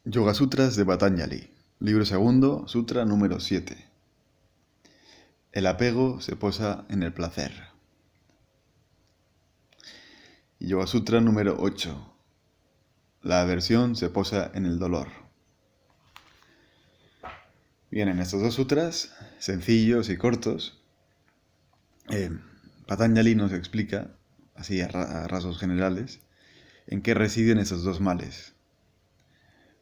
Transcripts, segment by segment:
Yoga Sutras de Patanjali, libro segundo, sutra número 7. El apego se posa en el placer. Yoga Sutra número 8. La aversión se posa en el dolor. Bien, en estos dos sutras, sencillos y cortos, Patanjali nos explica, así a rasgos generales, en qué residen esos dos males.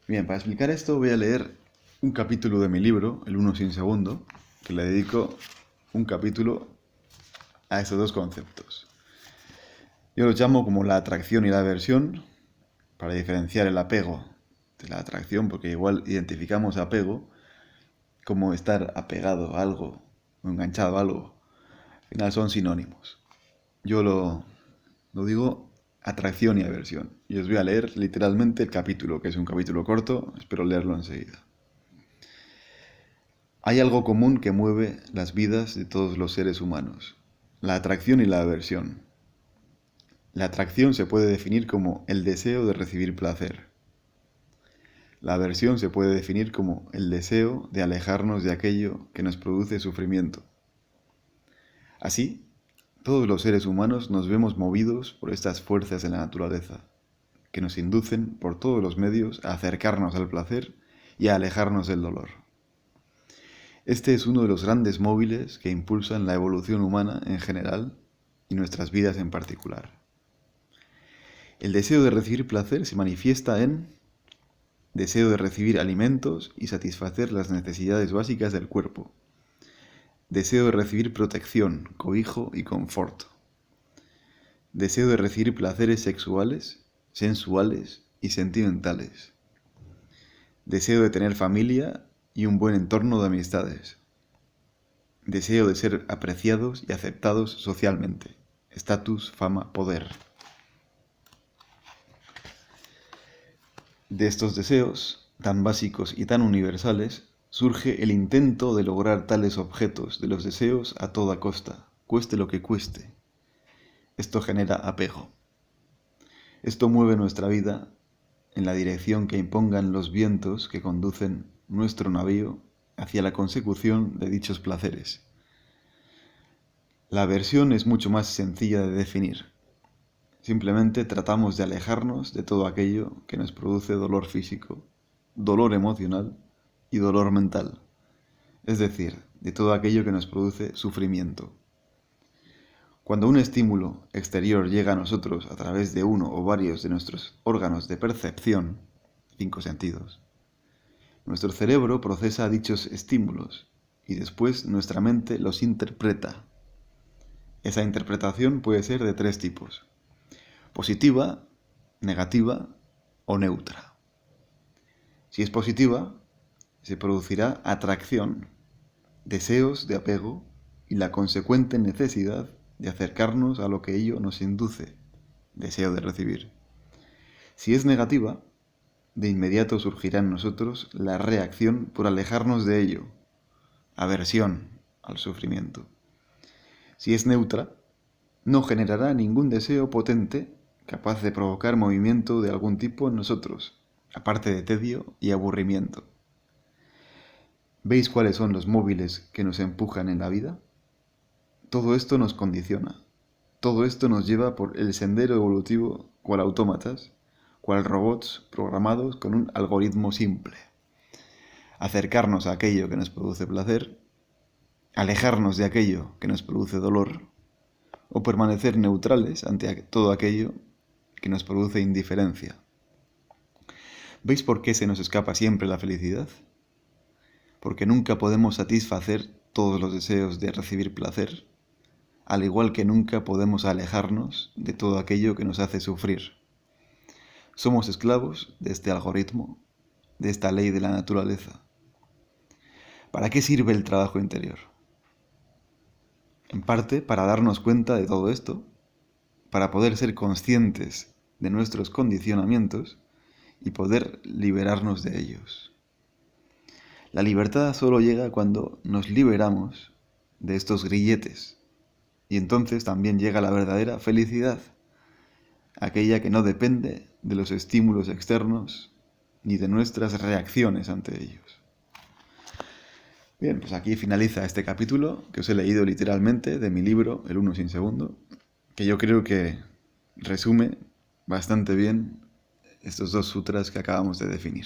Bien, para explicar esto voy a leer un capítulo de mi libro, El Uno Sin Segundo, que le dedico un capítulo a estos dos conceptos. Yo los llamo como la atracción y la aversión, para diferenciar el apego de la atracción, porque igual identificamos apego como estar apegado a algo o enganchado a algo. Al final son sinónimos. Yo lo digo atracción y aversión. Y os voy a leer literalmente el capítulo, que es un capítulo corto, espero leerlo enseguida. Hay algo común que mueve las vidas de todos los seres humanos: la atracción y la aversión. La atracción se puede definir como el deseo de recibir placer. La aversión se puede definir como el deseo de alejarnos de aquello que nos produce sufrimiento. Así, todos los seres humanos nos vemos movidos por estas fuerzas de la naturaleza, que nos inducen por todos los medios a acercarnos al placer y a alejarnos del dolor. Este es uno de los grandes móviles que impulsan la evolución humana en general y nuestras vidas en particular. El deseo de recibir placer se manifiesta en deseo de recibir alimentos y satisfacer las necesidades básicas del cuerpo. Deseo de recibir protección, cobijo y confort. Deseo de recibir placeres sexuales, sensuales y sentimentales. Deseo de tener familia y un buen entorno de amistades. Deseo de ser apreciados y aceptados socialmente. Estatus, fama, poder. De estos deseos, tan básicos y tan universales, surge el intento de lograr tales objetos de los deseos a toda costa, cueste lo que cueste. Esto genera apego. Esto mueve nuestra vida en la dirección que impongan los vientos que conducen nuestro navío hacia la consecución de dichos placeres. La aversión es mucho más sencilla de definir. Simplemente tratamos de alejarnos de todo aquello que nos produce dolor físico, dolor emocional y dolor mental, es decir, de todo aquello que nos produce sufrimiento. Cuando un estímulo exterior llega a nosotros a través de uno o varios de nuestros órganos de percepción, 5 sentidos, nuestro cerebro procesa dichos estímulos y después nuestra mente los interpreta. Esa interpretación puede ser de 3 tipos: positiva, negativa o neutra. Si es positiva, se producirá atracción, deseos de apego y la consecuente necesidad de acercarnos a lo que ello nos induce, deseo de recibir. Si es negativa, de inmediato surgirá en nosotros la reacción por alejarnos de ello, aversión al sufrimiento. Si es neutra, no generará ningún deseo potente capaz de provocar movimiento de algún tipo en nosotros, aparte de tedio y aburrimiento. ¿Veis cuáles son los móviles que nos empujan en la vida? Todo esto nos condiciona. Todo esto nos lleva por el sendero evolutivo cual autómatas, cual robots programados con un algoritmo simple. Acercarnos a aquello que nos produce placer, alejarnos de aquello que nos produce dolor, o permanecer neutrales ante todo aquello que nos produce indiferencia. ¿Veis por qué se nos escapa siempre la felicidad? Porque nunca podemos satisfacer todos los deseos de recibir placer, al igual que nunca podemos alejarnos de todo aquello que nos hace sufrir. Somos esclavos de este algoritmo, de esta ley de la naturaleza. ¿Para qué sirve el trabajo interior? En parte para darnos cuenta de todo esto, para poder ser conscientes de nuestros condicionamientos y poder liberarnos de ellos. La libertad solo llega cuando nos liberamos de estos grilletes, y entonces también llega la verdadera felicidad, aquella que no depende de los estímulos externos ni de nuestras reacciones ante ellos. Bien, pues aquí finaliza este capítulo que os he leído literalmente de mi libro, El Uno sin Segundo, que yo creo que resume bastante bien estos dos sutras que acabamos de definir.